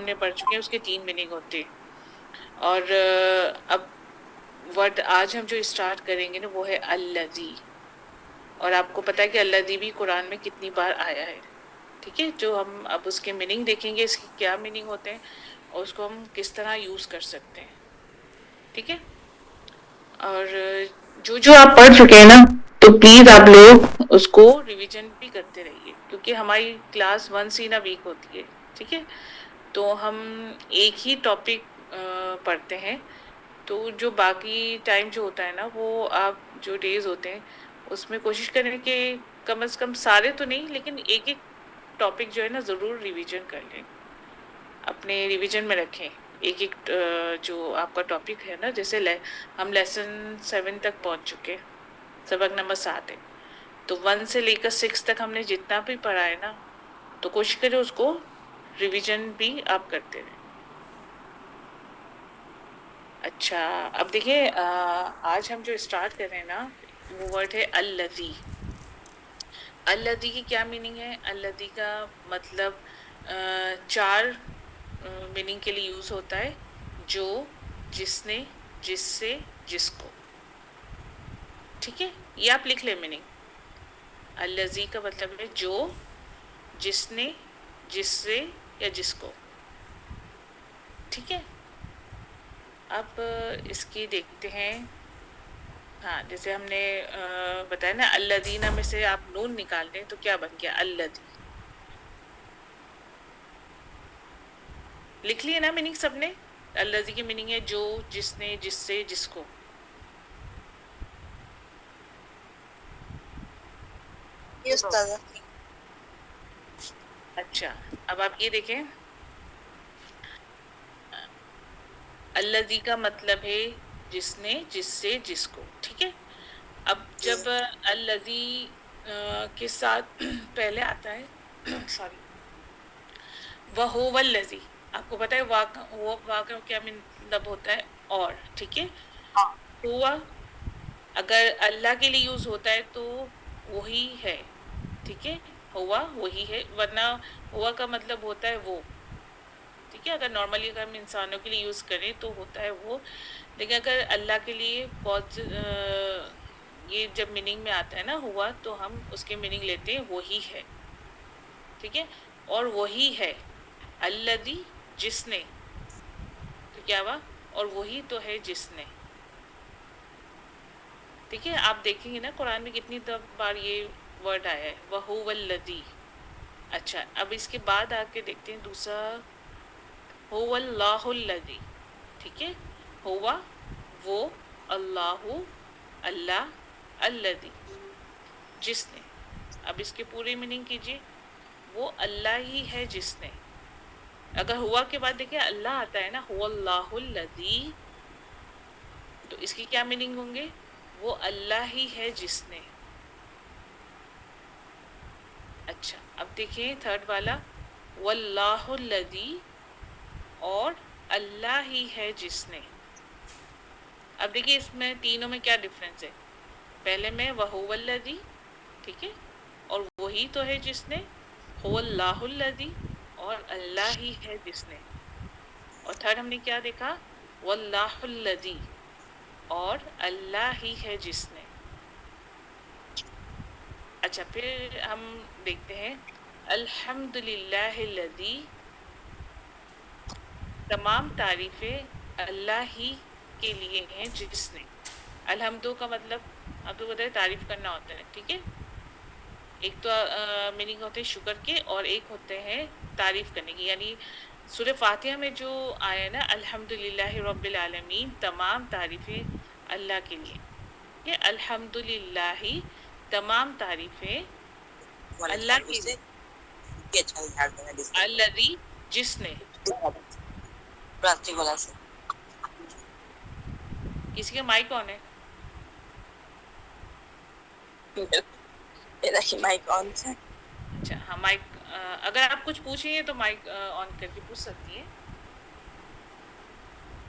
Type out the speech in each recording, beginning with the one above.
میں پڑھ چکے ہیں، اس کے 3 میننگ ہوتے ہیں. اور اب ورڈ آج ہم جو اسٹارٹ کریں گے نا وہ ہے الذی. اور آپ کو پتا ہے کہ الذی بھی قرآن میں کتنی بار آیا ہے. ٹھیک ہے، جو ہم اب اس کے میننگ دیکھیں گے، اس کی کیا میننگ ہوتے ہیں اور اس کو ہم کس طرح یوز کر سکتے ہیں. ٹھیک ہے، اور جو آپ پڑھ چکے ہیں نا تو پلیز آپ لوگ اس کو ریویژن بھی کرتے رہیے، کیونکہ ہماری کلاس 1 سی نا ویک ہوتی ہے. ٹھیک ہے، تو ہم ایک ہی ٹاپک پڑھتے ہیں، تو جو باقی ٹائم جو ہوتا ہے نا وہ آپ جو ڈیز ہوتے ہیں اس میں کوشش کریں کہ کم از کم سارے تو نہیں لیکن ایک ایک ٹاپک جو ہے نا ضرور ریویژن کر لیں، اپنے ریویژن میں رکھیں. ایک ایک جو آپ کا ٹاپک ہے نا، جیسے ہم لیسن 7 تک پہنچ چکے، سبق نمبر 7 ہے، تو 1 سے لے کر 6 تک ہم نے جتنا بھی پڑھا ہے نا تو کوشش کریں اس کو ریویژن بھی آپ کرتے رہیں. اچھا، اب دیکھیں آج ہم جو اسٹارٹ کر رہے ہیں نا وہ ورڈ ہے الذی. الذی کی کیا میننگ ہے؟ الذی کا مطلب 4 میننگ کے لیے یوز ہوتا ہے: جو، جس نے، جس سے، جس کو. ٹھیک ہے، یہ آپ لکھ لیں میننگ. الذی کا مطلب ہے جو، جس نے، جس سے یا جس کو. ٹھیک ہے، اب اس کی دیکھتے ہیں. ہاں، جیسے ہم نے بتایا نا الذین میں سے آپ نون نکال دیں تو کیا بن گیا؟ الذی. لکھ لیے نا میننگ سب نے؟ الذی کی میننگ ہے جو، جس نے، جس سے، جس کو. اچھا، اب آپ یہ دیکھیں الذی کا مطلب ہے جس نے، جس سے، جس کو. ٹھیک ہے، اب جب الذی کے ساتھ پہلے آتا ہے سوری وَهُوَ الَّذِي، آپ کو پتا ہے واو کا کیا مطلب ہوتا ہے؟ اور. ٹھیک ہے، ہوا اگر اللہ کے لیے یوز ہوتا ہے تو وہی ہے. ٹھیک ہے، ہوا وہی ہے، ورنہ ہوا کا مطلب ہوتا ہے وہ. ٹھیک ہے، اگر نارملی اگر ہم انسانوں کے لیے یوز کریں تو ہوتا ہے وہ، لیکن اگر اللہ کے لیے بہت یہ جب میننگ میں آتا ہے نا ہوا تو ہم اس کے میننگ لیتے ہیں وہی ہے. ٹھیک ہے، اور وہی ہے الذی، جس نے. تو کیا ہوا؟ اور وہی تو ہے جس نے. ٹھیک ہے، آپ دیکھیں گے نا قرآن میں کتنی بار یہ ورڈ آیا ہے وَهُوَ الَّذِي. اچھا، اب اس کے بعد آ کے دیکھتے ہیں دوسرا هُوَ اللَّهُ الَّذِي. ٹھیک ہے، ہوا وہ، اللہ اللہ، الَّذِي جس نے. اب اس کے پورے میننگ کیجئے، وہ اللہ ہی ہے جس نے. اگر ہوا کے بعد دیکھیں اللہ آتا ہے نا هُوَ اللَّهُ الَّذِي، تو اس کی کیا میننگ ہوں گے؟ وہ اللہ ہی ہے جس نے. اچھا، اب دیکھیں تھرڈ والا وَاللَّهُ الَّذِي، اور اللہ ہی ہے جس نے. اب دیکھیں اس میں تینوں میں کیا ڈفرنس ہے؟ پہلے میں وَهُوَ الَّذِي، ٹھیک ہے، اور وہی تو ہے جس نے، هُوَ اللَّهُ الَّذِي، اور اللہ ہی ہے جس نے. اور تھرڈ ہم نے کیا دیکھا؟ وَاللَّهُ الَّذِي، اور اللہ ہی ہے جس نے. اچھا، پھر ہم دیکھتے ہیں الحمدللہ الذی، تمام تعریفیں اللہ ہی کے لیے ہیں جس نے. الحمدو کا مطلب آپ تو بتائیں تعریف کرنا ہوتا ہے. ٹھیک ہے، ایک تو میننگ ہوتے ہیں شکر کے اور ایک ہوتے ہیں تعریف کرنے کی. یعنی سورہ فاتحہ میں جو آیا نا الحمدللہ رب العالمین، تمام تعریفیں اللہ کے لیے. یہ الحمدللہ، تمام تعریفیں اللہ کے لیے. الذی، جس نے. کسی کا مائک آن ہے؟ مائک آن ہے. اچھا، ہاں مائک اگر آپ کچھ پوچھیں گے تو مائک آن کر کے پوچھ سکتی ہیں.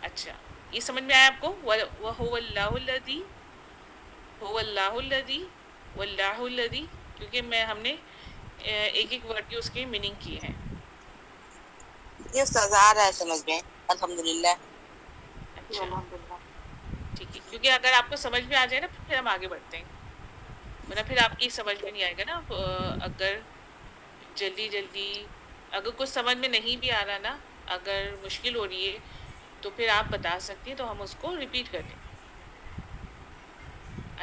اچھا، یہ سمجھ میں آیا آپ کو؟ وَهُوَ اللَّهُ الَّذِي، هُوَ اللَّهُ الَّذِي، وَاللَّهُ الَّذِي، کیونکہ ہم نے ایک ایک ورڈ کی اس کے میننگ کیے ہیں. یہ استاد آ رہا ہے سمجھ میں، الحمدللہ۔ اچھا ٹھیک ہے، کیونکہ اگر آپ کو سمجھ میں آ جائے نا پھر ہم آگے بڑھتے ہیں، ورنہ پھر آپ کی سمجھ میں نہیں آئے گا نا۔ اگر جلدی جلدی اگر کچھ سمجھ میں نہیں بھی آ رہا نا، اگر مشکل ہو رہی ہے تو پھر آپ بتا سکتی ہیں تو ہم اس کو ریپیٹ کر لیں گے۔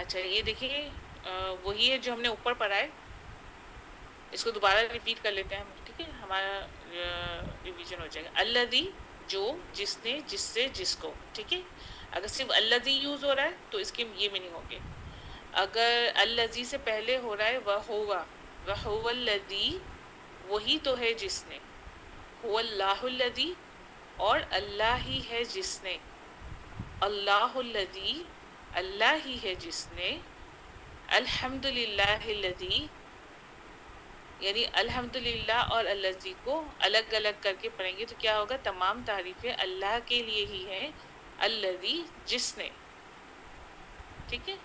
اچھا یہ دیکھیے وہی ہے جو ہم نے اوپر پڑھا ہے، اس کو دوبارہ ریپیٹ کر لیتے ہیں ہم، ٹھیک ہے، ہمارا ریویژن ہو جائے گا۔ الذی جو، جس نے، جس سے، جس کو، ٹھیک ہے۔ اگر صرف الذی یوز ہو رہا ہے تو اس کے یہ میننگ ہوں گے۔ اگر الذی سے پہلے ہو رہا ہے وہوا، وہو الذی، وہی تو ہے جس نے، هو اللہ الذی، اور اللہ ہی ہے جس نے، اللہ الذی، اللہ ہی ہے جس نے، الحمد للہ الذی، یعنی الحمدللہ اور الذی کو الگ الگ کر کے پڑھیں گے تو کیا ہوگا، تمام تعریفیں اللہ کے لیے ہی ہیں، الذی، جس نے، ٹھیک ہے۔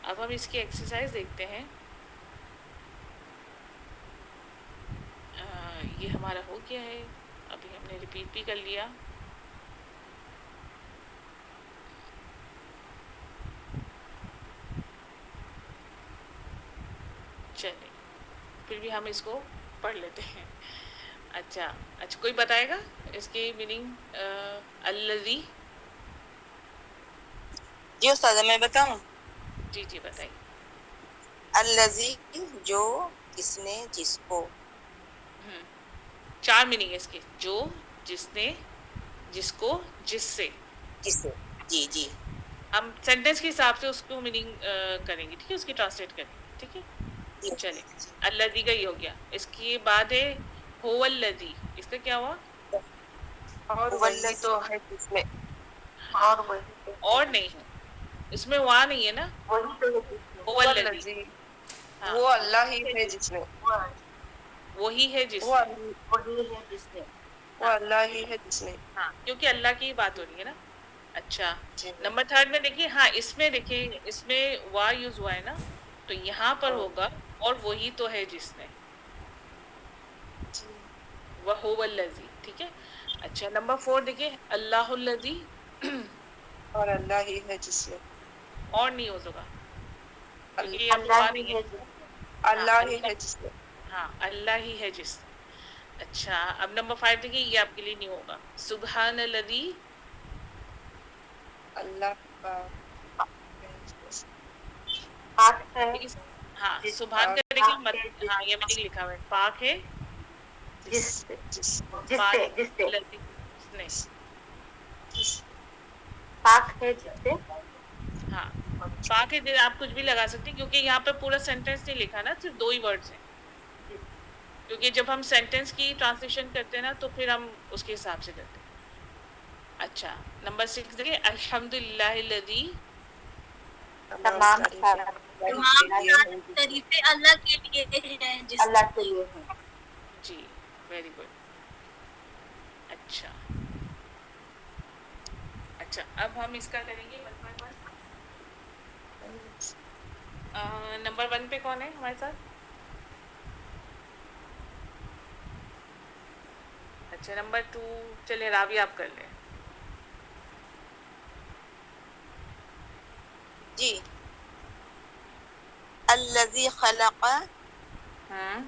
اب ہم اس کی ایکسرسائز دیکھتے ہیں۔ یہ ہمارا ہو گیا ہے، ابھی ہم نے ریپیٹ بھی کر لیا۔ چلیں پھر بھی ہم اس کو پڑھ لیتے ہیں۔ اچھا اچھا، کوئی بتائے گا اس کی میننگ؟ الذی، جی استاد میں بتاؤں؟ جی جی بتائیے۔ الذی جو، جس نے، جس کو۔ چار میننگ ہے اس کی، جو، جس نے، جس کو، جس سے۔ جس سے، جی جی ہم سینٹینس کے حساب سے اس کو میننگ کریں گے، ٹھیک ہے، اس کی ٹرانسلیٹ کریں گے، ٹھیک ہے۔ جی چلیں الذی کا یہ ہو گیا، اس کی بعد ہے هو الذی، اس کا کیا ہوا؟ اور وہی تو ہے جس میں، ہاں اور وہی تو ہے اور نہیں، اس میں وا نہیں ہے نا، وہی تو ہے جس میں، هو وہ الذی، الذی، ہاں وہ اللہ ہی ہے جس میں، وہی ہے جس وہ نے، وہی ہے جس میں، وہ ہاں اللہ ہی ہے جس میں۔ ہاں، کیونکہ اللہ کی ہی بات ہو رہی ہے نا۔ اچھا جی نمبر تھرڈ میں دیکھیے، ہاں اس میں دیکھیے، اس میں وا یوز ہوا ہے نا، تو یہاں پر ہوگا اور وہی تو ہے جس نے، جی وَهُوَ الَّذِي، ٹھیک ہے۔ اچھا نمبر فور دیکھیے، اللہ الذی، اور اللہ ہی ہے جس میں، اور نہیں ہو سکا کیونکہ یہاں پہ وا نہیں ہے۔ ہاں اللہ ہی ہے اللہ، جس میں، ہاں اللہ ہی ہے جس نے۔ اچھا اب نمبر فائیو دیکھیے، یہ آپ کے لیے نہیں ہوگا، سبحان الذی، اللہ کا پاک ہے ہاں جس سبحان پاک کا دیکھیے ہاں یہ میں نہیں لکھا ہوا ہے، پاک ہے، جس جس پاک الذی، جس نے، جس پاک ہے جس سے، ہاں پاک ہے، آپ کچھ بھی لگا سکتے ہیں کیونکہ یہاں پہ پورا سینٹینس نہیں لکھا نا، صرف دو ہی ورڈز ہیں، کیونکہ جب ہم سینٹینس کی ٹرانسلیشن کرتے ہیں نا تو پھر ہم اس کے حساب سے کرتے ہیں۔ اچھا نمبر سکس دیکھیے، الحمد للہ الذی، تمام تعریفیں اللہ کے لیے ہیں، جس اللہ کے لیے ہیں، جی ویری گڈ۔ اچھا اچھا اب ہم اس کا کریں گے one by one. Number one پہ کون ہے ہمارے ساتھ؟ اچھا نمبر ٹو، چلے رابعہ آپ کر لیں۔ جی الذی خلق، ہاں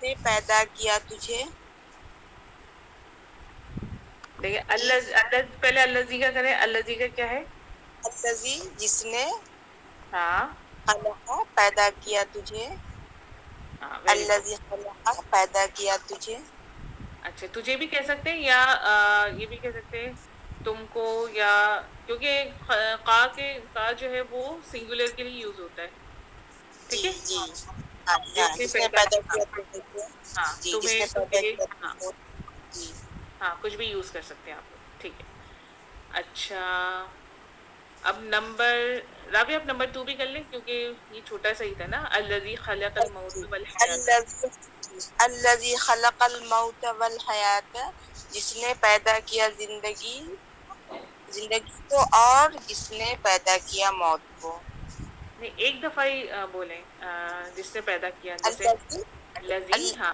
نے پیدا کیا تجھے، دیکھیے جی اللہ پہلے الذی کا کریں، الذی کا کیا ہے؟ الذی جس نے، ہاں خلق پیدا کیا تجھے، ہاں ویری گڈ۔ الذی خلق پیدا کیا تجھے، اچھا تجھے بھی کہہ سکتے ہیں یا یہ بھی کہہ سکتے ہیں تم کو، یا کیونکہ کا جو ہے وہ سنگولر کے لیے یوز ہوتا ہے، جی ٹھیک ہے، جی ہاں جس نے جس نے پیدا ہاں کیا تجھے، ہاں جی جس تمہیں، نے پیدا تجھے، کیا ہاں تجھے، جی ہاں کچھ بھی یوز کر سکتے ہیں آپ لوگ، ٹھیک ہے۔ اچھا اب نمبر، رابعہ آپ نمبر ٹو بھی کر لیں کیونکہ یہ چھوٹا سا ہی تھا نا، الذی خلق الموت والحیات۔ الذی خلق الموت والحیات، جس نے پیدا کیا زندگی کو اور جس نے پیدا کیا موت کو۔ نہیں ایک دفعہ ہی بولیں، جس نے پیدا کیا، جیسے الذی الذی، ہاں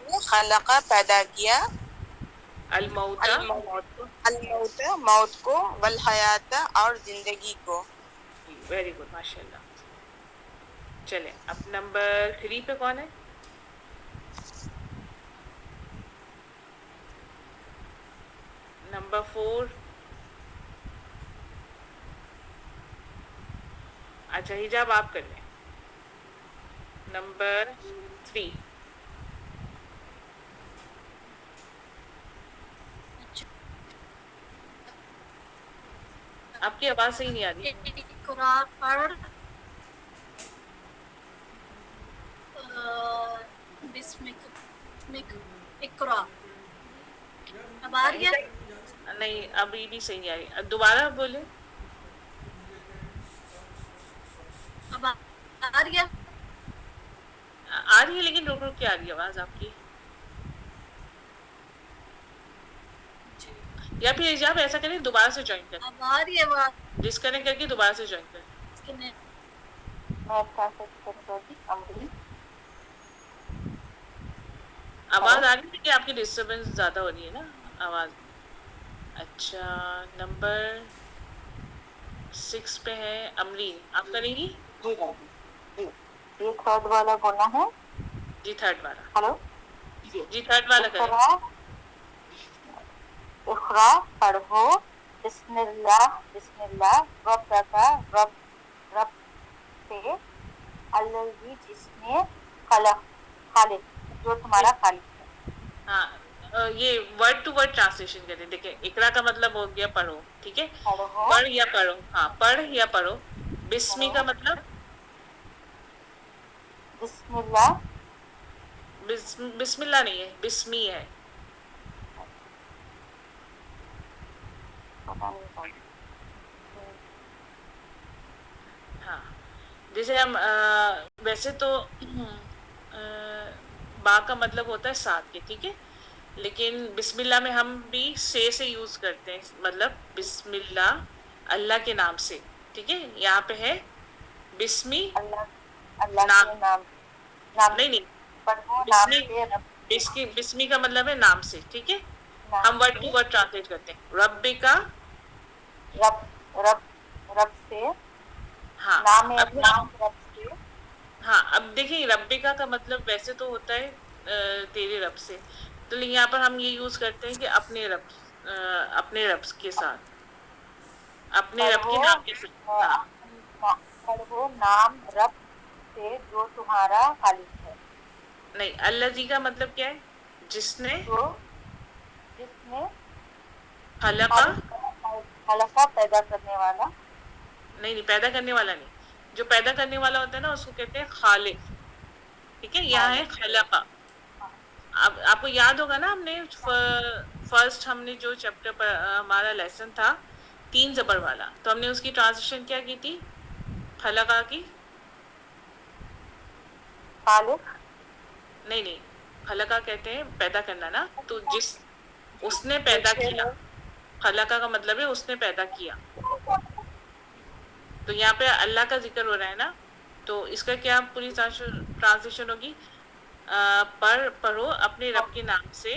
نے خلق پیدا کیا الموتا الموت الموت موت کو والحیات اور زندگی کو. ویری گڈ ماشاء اللہ. چلیں اب نمبر 3 پہ کون ہے؟ نمبر 4. اچھا حجاب آپ کر لیں. نمبر 3. آپ کی آواز صحیح نہیں آ رہی. اقرا پڑھ بسمک اقرا. اب آ رہی ہے؟ نہیں ابھی بھی صحیح نہیں آ رہی. دوبارہ بولیں. اب آ رہی ہے؟ آ رہی ہے لیکن رک رک کے آ رہی ہے آواز آپ کی. یا پھر حجاب ایسا کریں دوبارہ سے جوائن کریں. اب آ رہی ہے آواز؟ ڈسکنیکٹ کر کے دوبارہ سے جوائن کریں. آواز آ رہی ہے کہ آپ کی ڈسٹربنس زیادہ ہو رہی ہے نا آواز. اچھا نمبر 6 پہ ہے امرین. آپ کریں گی؟ جی جی یہ تھرڈ والا بولنا ہے. جی تھرڈ والا. ہلو جی تھرڈ والا کریں. اقرا پڑھو بسم اللہ رب کا رب سے الذی جس نے خالق جو تمہارا خالق ہے. ہاں یہ ورڈ ٹو ورڈ ٹرانسلیشن کریں. دیکھیں اقرا کا مطلب ہو گیا پڑھو. ٹھیک ہے پڑھ یا پڑھو. ہاں پڑھ یا پڑھو. بسمی کا مطلب بسم اللہ بسم اللہ نہیں ہے بسمی ہے. ہاں جیسے ہم ویسے تو با کا مطلب ہوتا ہے ساتھ کے. ٹھیک ہے لیکن بسم اللہ میں ہم بھی سے یوز کرتے ہیں. مطلب بسم اللہ اللہ کے نام سے. ٹھیک ہے یہاں پہ ہے بسمی اللہ نام. کے نام نہیں سے نہیں پڑھو نام سے رب بسمی کا مطلب ہے نام سے. ٹھیک ہے نام ہم ورڈ ٹو سے ورڈ ٹرانسلیٹ کرتے ہیں. رب کا رب سے ہاں نام اب رب سے. ہاں اب دیکھیں ربکا کا مطلب ویسے تو ہوتا ہے تیرے رب سے. تو یہاں پر ہم یہ یوز کرتے ہیں کہ اپنے رب کے ساتھ اپنے رب کے نام کے ساتھ. ہاں پڑھو نام رب سے جو تمہارا خالق ہے. نہیں الذی کا مطلب کیا ہے؟ جس نے جس نے خلقہ. خلقہ پیدا کرنے والا. نہیں پیدا کرنے والا نہیں. جو پیدا کرنے والا ہوتا ہے نا اس کو کہتے ہیں خالق. ٹھیک ہے یہاں ہے خلقہ. اب آپ کو یاد ہوگا نا ہم نے فرسٹ ہم نے جو چیپٹر ہمارا لیسن تھا 3 زبر والا تو ہم نے اس کی ٹرانسلیشن کیا کی تھی خلقہ کی؟ خالق نہیں خلقہ کہتے ہیں پیدا کرنا نا. تو جس اس نے پیدا کیا. خلقہ کا مطلب ہے اس نے پیدا کیا. تو یہاں پہ اللہ کا ذکر ہو رہا ہے نا تو اس کا کیا پوری ٹرانسلیشن ہوگی پڑھو اپنے رب کے نام سے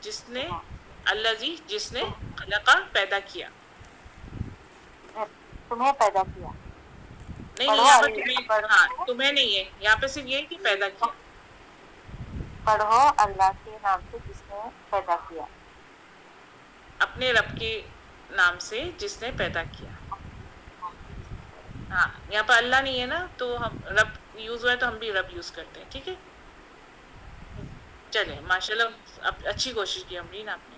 جس نے الذی جس نے خلقہ پیدا کیا. تمہیں پیدا کیا. نہیں یہاں پر تمہیں ہاں تمہیں نہیں ہے. یہاں پہ صرف یہ ہے کہ پیدا کیا. پڑھو اللہ کے نام سے جس نے پیدا کیا. اپنے رب کے نام سے جس نے پیدا کیا. ہاں یہاں پہ اللہ نہیں ہے نا تو ہم رب یوز ہوا ہے تو ہم بھی رب یوز کرتے ہیں. ٹھیک ہے چلیں ماشاء اللہ اچھی کوشش کی امرین آپ نے.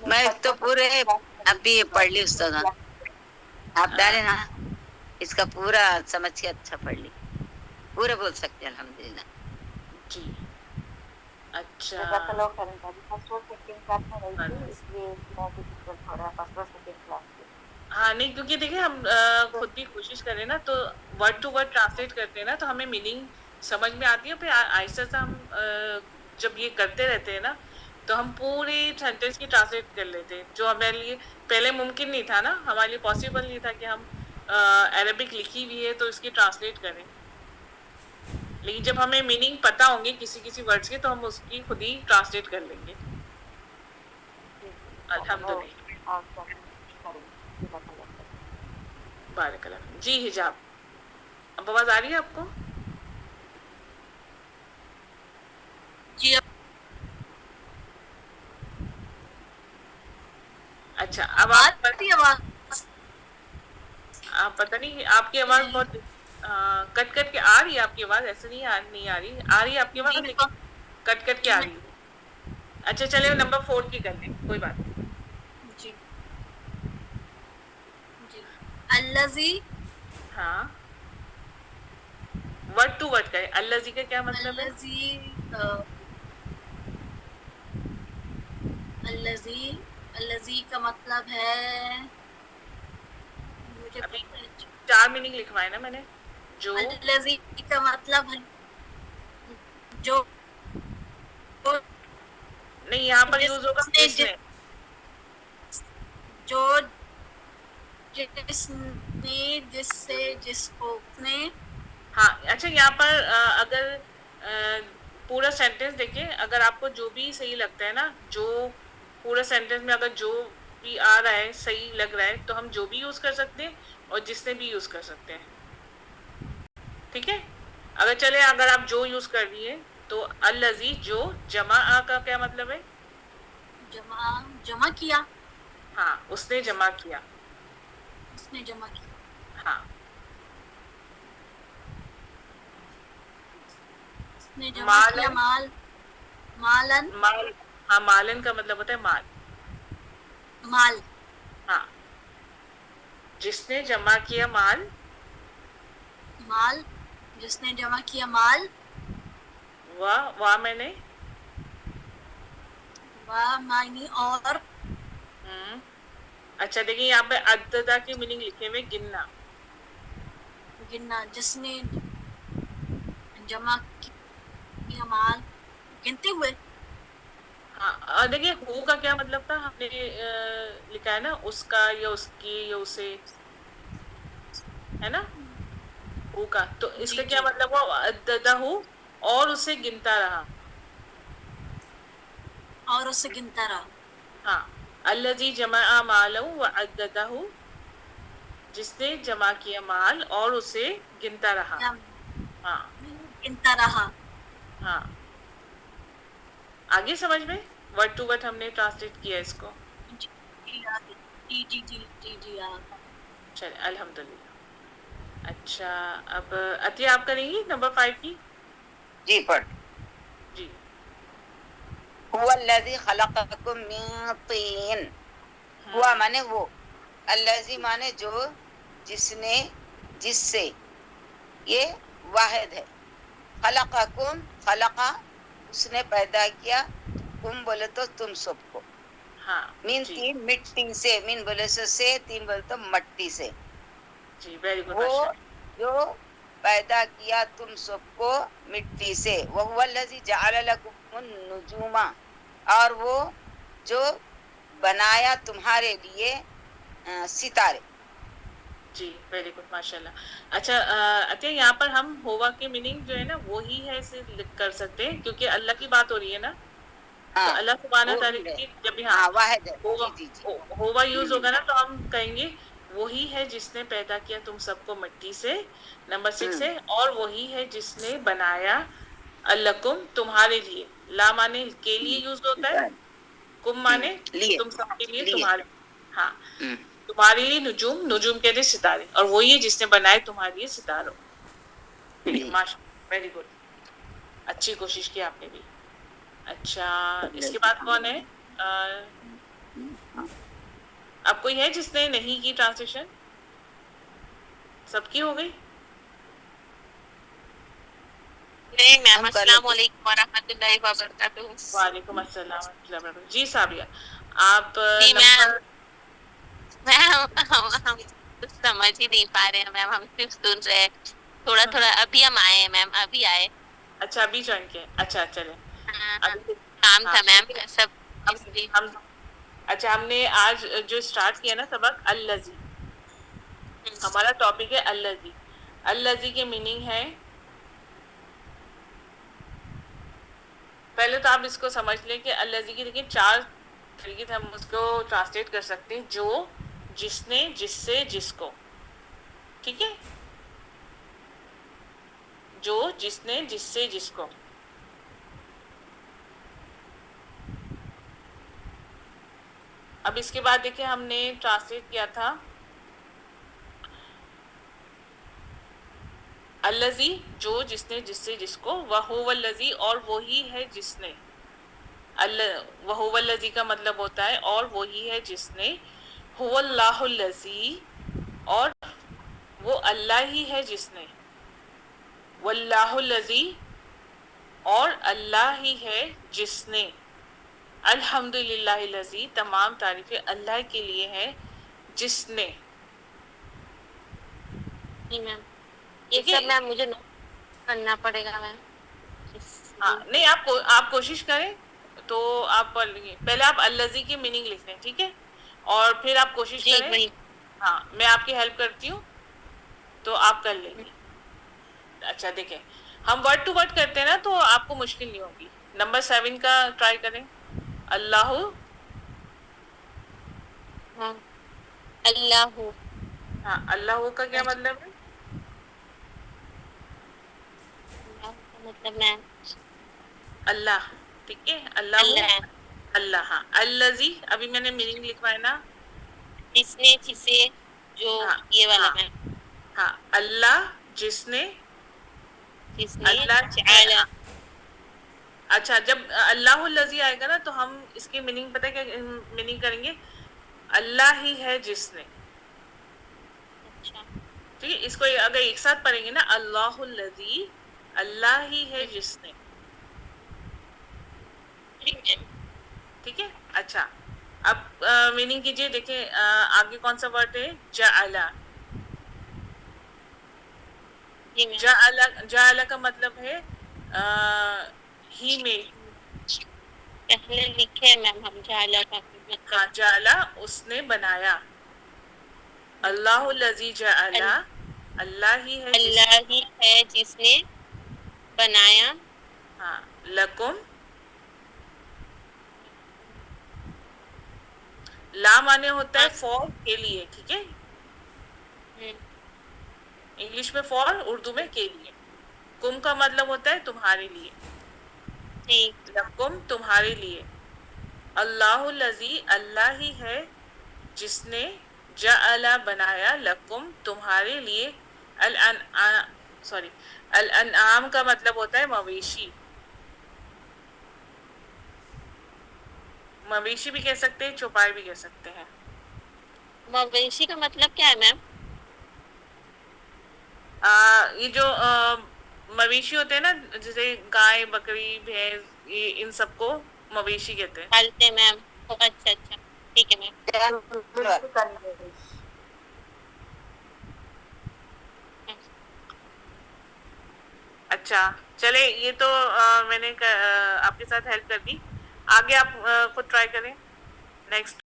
میں تو پورے ابھی پڑھ لی استاد. آپ ڈالے نا اس کا پورا سمجھ کے اچھا پڑھ لی. پورا بول سکتے الحمدللہ. جی اچھا جزاک اللہ خیرا. فرسٹ اور سیکنڈ کلاس میں رہی تھی اس لیے میں بھی ڈفرینٹ ہو رہا ہے فرسٹ اور سیکنڈ کلاس کے. ہاں نہیں کیونکہ دیکھیں ہم خود بھی کوشش کریں نا تو ورڈ ٹو ورڈ ٹرانسلیٹ کرتے ہیں نا تو ہمیں میننگ سمجھ میں آتی ہے. پھر آہستہ آہستہ ہم جب یہ کرتے رہتے ہیں نا تو ہم پوری سینٹینس کی ٹرانسلیٹ کر لیتے ہیں جو ہمارے لیے پہلے ممکن نہیں تھا نا. ہمارے لیے پاسبل نہیں تھا کہ ہم عربک لکھی ہوئی ہے تو اس کی ٹرانسلیٹ کریں. لیکن جب ہمیں میننگ پتا ہوں گے کسی کسی ورڈز کے تو ہم اس کی خود ہی ٹرانسلیٹ کر لیں گے. الحمدللہ. آپ کریں بارک اللہ. جی حجاب اب آواز آ رہی ہے آپ کو؟ جی اچھا اب آپ آواز پتہ نہیں آپ کی آواز بہت کٹ کٹ کے آ رہی ہے. آپ کی آواز ایسے نہیں آ رہی ہے آپ کی آواز لیکن کٹ کٹ کے آ رہی ہے. اچھا چلے نمبر 4 کی کر لیں, کوئی بات نہیں. جی جی الذی ہاں ورڈ ٹو ورڈ کریں. الذی کا کیا مطلب ہے؟ الذی الذی کا مطلب ہے مجھے ابھی پتہ ہے. 4 میننگ لکھوائے نا میں نے. جو الذی کا مطلب ہے جو نہیں یہاں پر یوز ہوگا جس نے. جو جس نے جس سے جس کو اس نے. ہاں اچھا یہاں پر اگر پورا سینٹینس دیکھیں, اگر آپ کو جو بھی صحیح لگتا ہے نا, جو پورا سینٹینس میں اگر جو بھی آ رہا ہے صحیح لگ رہا ہے تو ہم جو بھی یوز کر سکتے ہیں اور جس نے بھی یوز کر سکتے ہیں. ٹھیک ہے, اگر چلے اگر آپ جو یوز کر رہی ہیں تو الذی جو جمع کا کیا مطلب ہے؟ جمع کیا. ہاں اس نے جمع کیا. اس نے جمع کیا. ہاں اس نے جمع کیا مالن. مالن. مال, ہاں مالن کا مطلب ہوتا ہے مال. مال. ہاں جس نے جمع کیا مال. مال جس نے جمع کیا مال. واہ میں نے معنی اور. اچھا دیکھیں یہاں پہ عددہ کی میننگ لکھے ہوئے گننا. گننا جس نے جمع کیا مال گنتے ہوئے. ہاں دیکھیے ہو کا کیا مطلب تھا, ہم نے لکھا ہے نا اس کا یا اس کی یا اسے, ہے نا ہو کا. تو اس کا جی کیا جی مطلب ہوا عددہ اور اسے گنتا رہا. اور اسے گنتا رہا. ہاں الذی جمع مالہ وعددہ, جس نے جمع کیا مال اور اسے گنتا رہا. ہاں گنتا رہا. ہاں آگے سمجھ میں ورڈ ٹو ورڈ ہم نے ٹرانسلیٹ کیا اس کو. جی چلے الحمد للہ. اچھا اب عطیہ آپ کریں گی نمبر 5 کی. جی پڑھ. جی هو الذی خلقکم من طین. ہوا مانے وہ, الذی مانے جو, جس نے جس سے, یہ واحد ہے. خلقکم خلقا اس نے پیدا کیا, تم بولے تو تم سب کو. ہاں مین جی تین مٹی سے, مین بولے سے تین بولے تو مٹی سے. جی ویری گڈ وہ ماشاء اللہ. جو پیدا کیا تم سب کو مٹی سے. وَهُوَ الَّذِي جَعَلَ لَكُمُ النُّجُومَ, اور وہ جو بنایا تمہارے لیے ستارے. جی ویری گڈ ماشاء اللہ. اچھا عطیہ یہاں پر ہم ہوا کی میننگ جو ہے نا وہی ہے کر سکتے ہیں کیونکہ اللہ کی بات ہو رہی ہے نا. تو ہاں اللہ سبحانہ وہی تعالیٰ ہے, کی جب ہاں واحد ہے. جی جی جی. ہوا یوز ہوگا نا تو ہم کہیں گے وہی ہے جس نے پیدا کیا تم سب کو مٹی سے. نمبر 6 ہے اور وہی ہے جس نے بنایا لکم تمہارے لیے. لا مانے کے لیے یوز ہوتا ہے, کم مانے لیے تم سب کے لیے لیے. تمہارے. ہاں تمہارے لیے نجوم, نجوم کہتے ہیں ستارے, اور وہی ہے جس نے بنائے تمہارے لیے ستاروں. جی ماشاء ویری گڈ, اچھی کوشش کی آپ نے بھی. اچھا اس کے بعد کون ہے؟ اب کوئی ہے جس نے نہیں کی ٹرانسلیشن؟ سب کی ہو گئی؟ نہیں میم. ہم کر السلام لیتے. علیکم ورحمۃ اللہ وبرکاتہ. وعلیکم السلام ورحمۃ اللہ وبرکاتہ. جی صابیہ آپ جی میم, نمبر ہم کچھ سمجھ ہی نہیں پا رہے ہیں میم, ہم صرف سن رہے تھوڑا تھوڑا. ابھی ہم آئے ہیں میم, ابھی آئے. اچھا ابھی جوائن کیا, اچھا چلیں. ہاں ابھی کام ہاں تھا میم دیکھیں سب ہم اس لیے. ہم اچھا ہم نے آج جو اسٹارٹ کیا نا سبق الذی, ہمارا ٹاپک ہے الذی. الذی کے میننگ ہے پہلے تو آپ اس کو سمجھ لیں کہ الذی کی دیکھیں 4 طریقے سے ہم اس کو ٹرانسلیٹ کر سکتے ہیں، جو، جس نے، جس سے، جس کو. ٹھیک ہے، جو، جس نے، جس سے، جس کو. اب اس کے بعد دیکھیں ہم نے ٹرانسلیٹ کیا تھا الذی، جو، جس نے، جس سے، جس کو، وہو الذی، اور وہی ہے جس نے. وہو الذی کا مطلب ہوتا ہے اور وہی ہے جس نے. هو اللہ الذی، اور وہ اللہ ہی ہے جس نے. واللہ الذی، اور اللہ ہی ہے جس نے. الحمدللہ الذی، تمام تعریفیں اللہ کے لیے ہیں جس نے. جی میم، یہ ٹھیک ہے. سب میم مجھے نوٹ کرنا پڑے گا میم. ہاں نہیں، آپ کوشش کریں تو آپ پڑھ لیں گے. پہلے آپ الذی کی میننگ لکھ لیں، ٹھیک ہے، اور پھر آپ کوشش جی کریں. وہی. ہاں میں آپ کی ہیلپ کرتی ہوں تو آپ کر لیں گے. اچھا دیکھیں، ہم ورڈ ٹو ورڈ کرتے ہیں نا تو آپ کو مشکل نہیں ہوگی. نمبر 7 کا ٹرائی کریں. اللہ، ہاں، اللہ، ہاں اللہ کا کیا مطلب ہے؟ اللہ کا مطلب میم اللہ. ٹھیک ہے، اللہ، اللہ، اللہ. ہاں الذی، ابھی میں نے میننگ لکھوایا نا. جس نے، جسے، جو، ہاں یہ والا ہاں میم. ہاں اللہ جس نے، جس نے اللہ ہے. جعل. اچھا جب اللہ الذی آئے گا نا تو ہم اس کی میننگ پتہ ہے کیا میننگ کریں گے؟ اللہ ہی ہے جس نے. اچھا. ٹھیک ہے، اس کو اگر ایک ساتھ پڑھیں گے نا، اللہ الذی، اللہ ہی ہے جس نے. ٹھیک ہے. ٹھیک ہے. اچھا اب میننگ کیجئے. دیکھیں آگے کون سا ورڈ ہے؟ جعل. جی میم. جعل کا مطلب ہے ہی میں. پہلے لکھے میم ہم جعل کا مطلب. ہاں جعل، اس نے بنایا. اللہ الذی جعل، اللہ ہی ہے جس اللہ ہی ہے جس نے بنایا. ہاں لکم. لا مانے ہوتا ہے فور، کے لیے. ٹھیک ہے، انگلش میں فور، اردو میں کے لیے. کم کا مطلب ہوتا ہے تمہارے لیے. ٹھیک. لکم، تمہارے لیے. اللہ الذی، اللہ ہی ہے جس نے جعل، بنایا، لکم، تمہارے لیے. الانعام کا مطلب ہوتا ہے مویشی. مویشی بھی کہہ سکتے ہیں، چوپائے بھی کہہ سکتے ہیں. مویشی کا مطلب کیا ہے میم؟ یہ جو مویشی ہوتے ہیں نا، جیسے گائے، بکری، بھینس، یہ ان سب کو مویشی کہتے ہیں. پالتے میم. اچھا اچھا، ٹھیک ہے میم. اچھا چلے، یہ تو میں نے آپ کے ساتھ ہیلپ کر دی. آگے آپ خود ٹرائی کریں. نیکسٹ